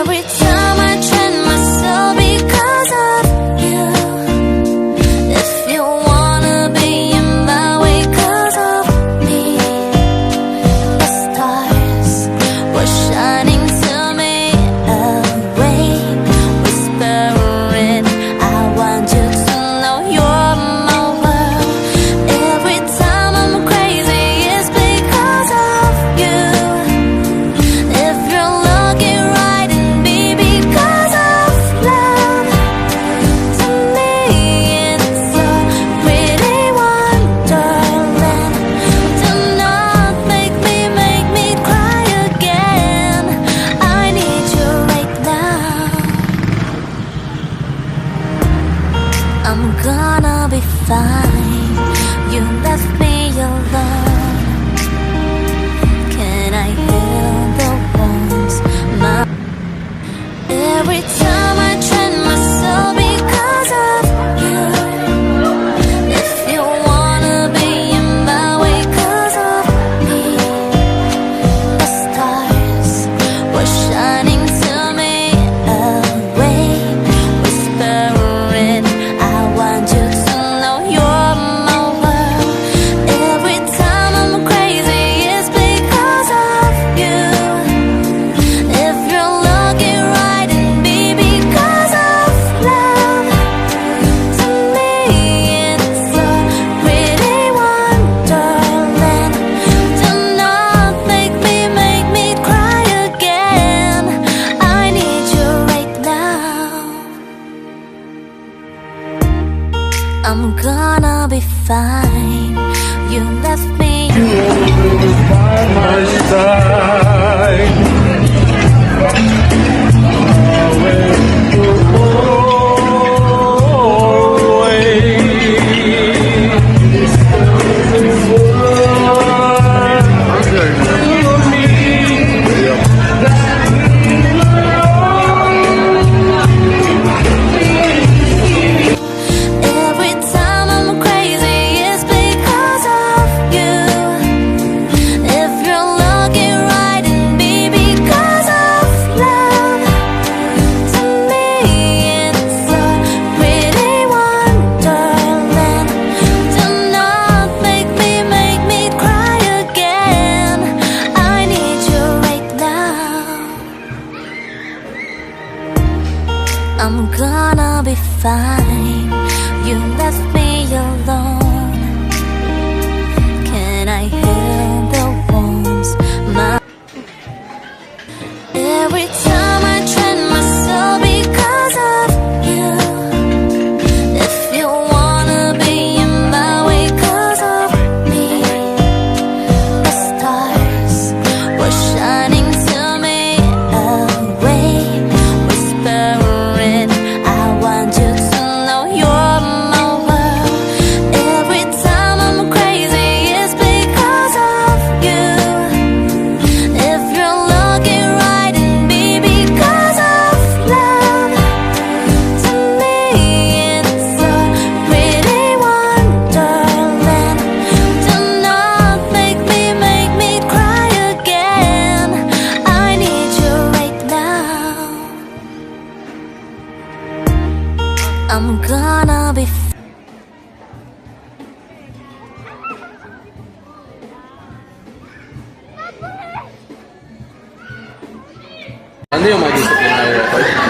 Every time I train myself because of you. If you wanna be in my way 'cause of me, the stars were shining to me away, whispering, I want you to know you're my world. Every time I'm crazy, it's because of you. If you're looking right and be because of love, to me it's a pretty wonderland. Do not make me cry again. I need you right now. I'm gonna be fine. You left me alone. Can I heal the wounds? Every time I train myself because of you. If you wanna be in my way 'cause of me, the stars were shining to me away, whispering, I want you to know you're my world. Every time I'm crazy, it's because of you. If you're looking right and be because of love, to me it's a pretty wonderland. Do not make me cry again. I need you right now. I'm gonna be fine. You left me. By my side. Every time I'm crazy, it's because of you. If you're looking right and be because of love, to me it's a pretty wonderland. Do not make me cry again. I need you right now. I'm gonna be fine. You left me alone. Can I heal the wounds? Every time I train myself because of you. If you wanna be in my way 'cause of me, the stars were shining to me away, whispering, I want you to know you're my world. Every time I'm crazy, it's because of you. If you're looking right and be because of love, to me it's a pretty wonderland. Do not make me cry again. I need you right now. I'm gonna be Ano yung mag-isip yung record?